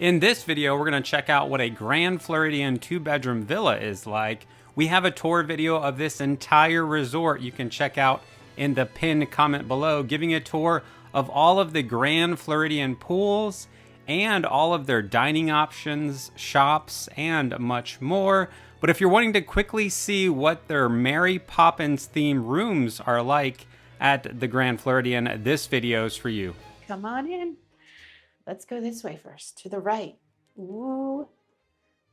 In this video, we're going to check out what a Grand Floridian 2-bedroom villa is like. We have a tour video of this entire resort you can check out in the pinned comment below, giving a tour of all of the Grand Floridian pools and all of their dining options, shops, and much more. But if you're wanting to quickly see what their Mary Poppins themed rooms are like at the Grand Floridian, this video is for you. Come on in. Let's go this way first, to the right. Ooh,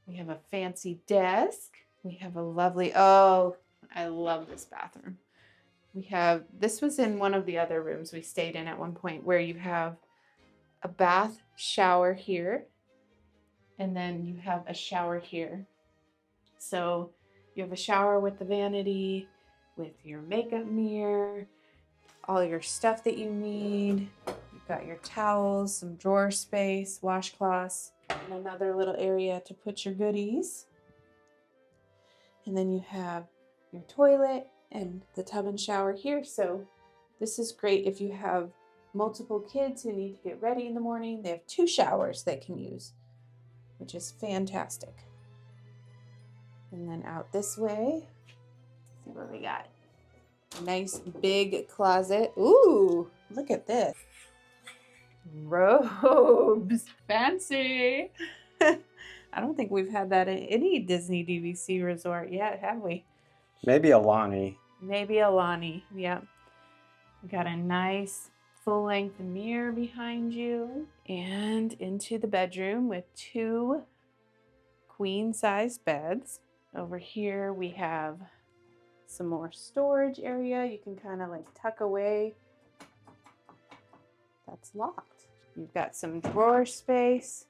we have a fancy desk. We have a lovely, oh, I love this bathroom. This was in one of the other rooms we stayed in at one point, where you have a bath shower here, and then you have a shower here. So you have a shower with the vanity, with your makeup mirror, all your stuff that you need. Got your towels, some drawer space, washcloths, and another little area to put your goodies. And then you have your toilet and the tub and shower here. So this is great if you have multiple kids who need to get ready in the morning. They have 2 showers they can use, which is fantastic. And then out this way, let's see what we got. Nice big closet. Ooh, look at this. Robes, fancy. I don't think we've had that in any Disney DVC resort yet, have we? Maybe Alani. Maybe Alani, yep. We got a nice full-length mirror behind you, and into the bedroom with 2 queen-size beds. Over here we have some more storage area. You can kind of like tuck away. That's locked. You've got some drawer space.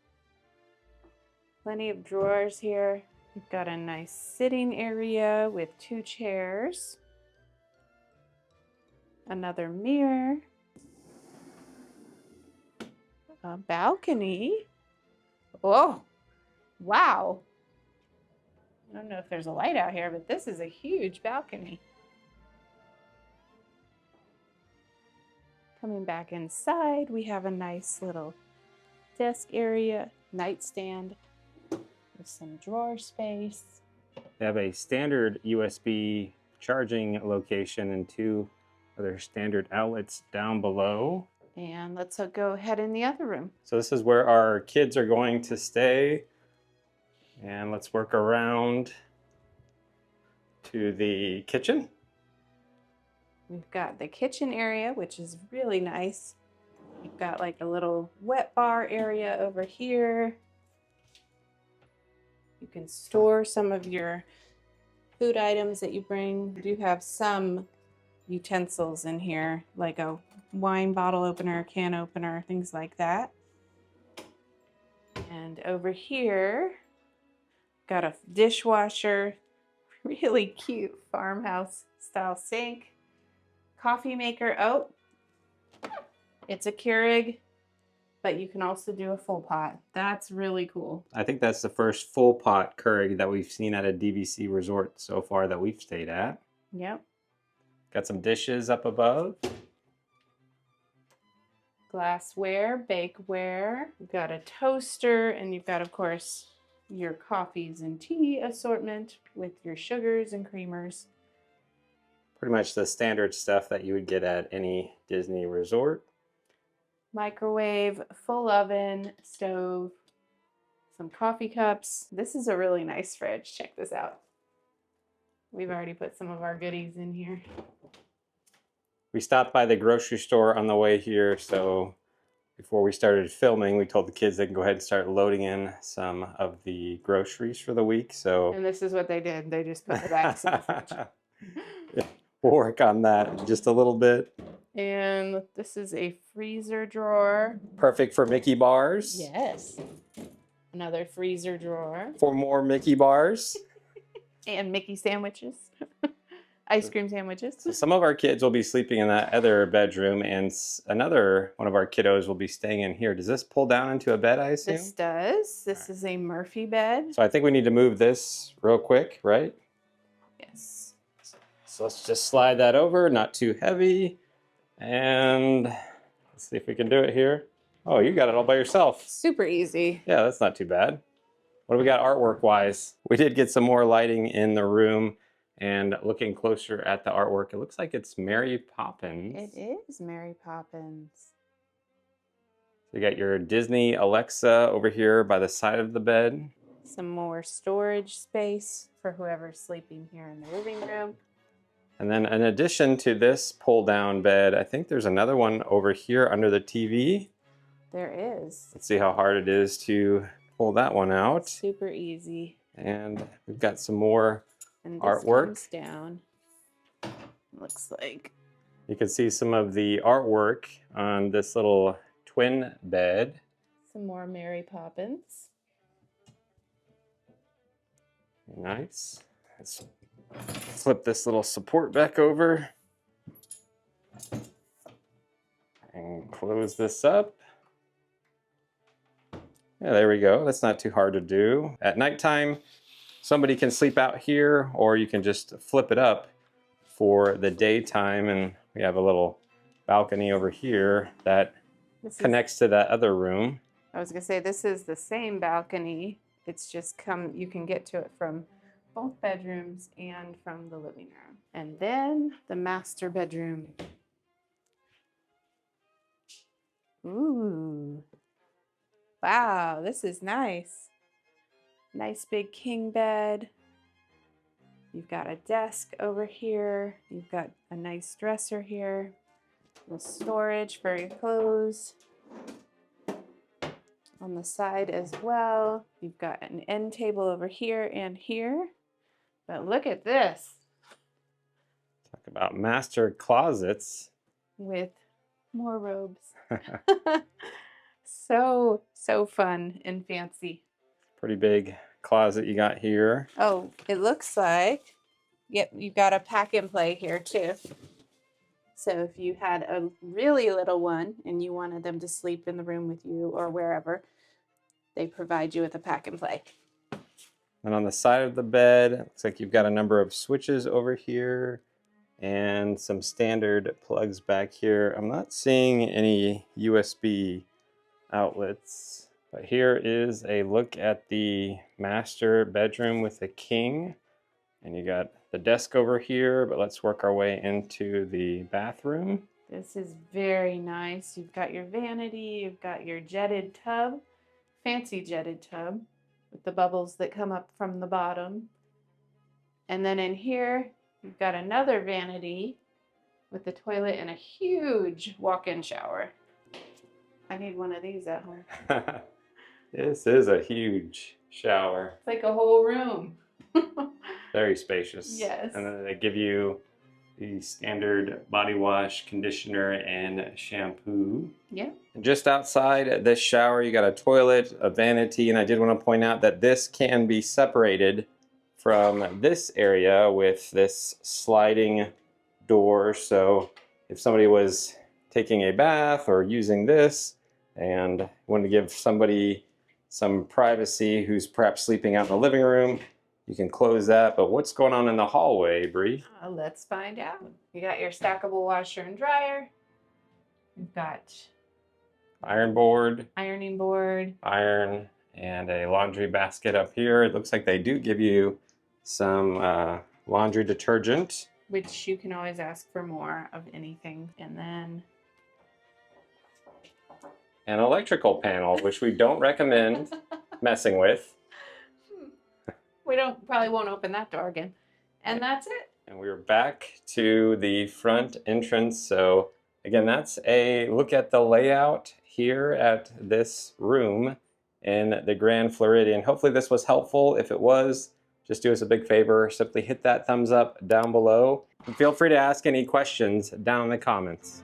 Plenty of drawers here. You've got a nice sitting area with 2 chairs. Another mirror. A balcony. Oh, wow. I don't know if there's a light out here, but this is a huge balcony. Coming back inside, we have a nice little desk area, nightstand with some drawer space. They have a standard USB charging location and 2 other standard outlets down below. And let's go ahead in the other room. So this is where our kids are going to stay. And let's work around to the kitchen. We've got the kitchen area, which is really nice. You've got like a little wet bar area over here. You can store some of your food items that you bring. We do have some utensils in here, like a wine bottle opener, can opener, things like that. And over here, got a dishwasher, really cute farmhouse style sink. Coffee maker. Oh, it's a Keurig, but you can also do a full pot. That's really cool. I think that's the first full pot Keurig that we've seen at a DVC resort so far that we've stayed at. Yep. Got some dishes up above. Glassware, bakeware. You've got a toaster, and you've got, of course, your coffees and tea assortment with your sugars and creamers. Pretty much the standard stuff that you would get at any Disney resort. Microwave, full oven, stove, some coffee cups. This is a really nice fridge. Check this out. We've already put some of our goodies in here. We stopped by the grocery store on the way here, so before we started filming, we told the kids they can go ahead and start loading in some of the groceries for the week. And this is what they did. They just put the bags in the fridge. We'll work on that in just a little bit. And this is a freezer drawer. Perfect for Mickey bars. Yes. Another freezer drawer. For more Mickey bars. And Mickey sandwiches. Ice cream sandwiches. So some of our kids will be sleeping in that other bedroom, and another one of our kiddos will be staying in here. Does this pull down into a bed, I assume? This does. This is a Murphy bed. So I think we need to move this real quick, right? Yes. So let's just slide that over, not too heavy. And let's see if we can do it here. Oh, you got it all by yourself. Super easy. Yeah, that's not too bad. What do we got artwork wise? We did get some more lighting in the room, and looking closer at the artwork, it looks like it's Mary Poppins. It is Mary Poppins. You got your Disney Alexa over here by the side of the bed. Some more storage space for whoever's sleeping here in the living room. And then in addition to this pull down bed, I think there's another one over here under the TV. There is. Let's see how hard it is to pull that one out. Super easy. And we've got some more and this artwork. Comes down. Looks like. You can see some of the artwork on this little twin bed. Some more Mary Poppins. Nice. Let's flip this little support back over and close this up. Yeah, there we go. That's not too hard to do. At nighttime, somebody can sleep out here, or you can just flip it up for the daytime. And we have a little balcony over here that connects to that other room. I was gonna say, this is the same balcony. It's just you can get to it from both bedrooms and from the living room. And then the master bedroom. Ooh. Wow, this is nice. Nice big king bed. You've got a desk over here. You've got a nice dresser here. With storage for your clothes. On the side as well. You've got an end table over here and here. But look at this. Talk about master closets. With more robes. So fun and fancy. Pretty big closet you got here. Oh, it looks like, yep, you've got a pack and play here too. So if you had a really little one and you wanted them to sleep in the room with you or wherever, they provide you with a pack and play. And on the side of the bed, it looks like you've got a number of switches over here and some standard plugs back here. I'm not seeing any USB outlets, but here is a look at the master bedroom with a king. And you got the desk over here, but let's work our way into the bathroom. This is very nice. You've got your vanity, you've got your jetted tub, fancy jetted tub with the bubbles that come up from the bottom. And then in here, you've got another vanity with the toilet and a huge walk-in shower. I need one of these at home. This is a huge shower. It's like a whole room. Very spacious. Yes. And then they give you the standard body wash, conditioner, and shampoo. Yeah. And just outside this shower, you got a toilet, a vanity, and I did want to point out that this can be separated from this area with this sliding door. So if somebody was taking a bath or using this and wanted to give somebody some privacy who's perhaps sleeping out in the living room, you can close that. But what's going on in the hallway, Brie? Let's find out. You got your stackable washer and dryer. You've got Iron board, ironing board. iron, and a laundry basket up here. It looks like they do give you some laundry detergent. Which you can always ask for more of anything. And then An electrical panel, which we don't recommend messing with. we probably won't open that door again. And that's it. And we're back to the front entrance. So again, that's a look at the layout here at this room in the Grand Floridian. Hopefully this was helpful. If it was, just do us a big favor. Simply hit that thumbs up down below. And feel free to ask any questions down in the comments.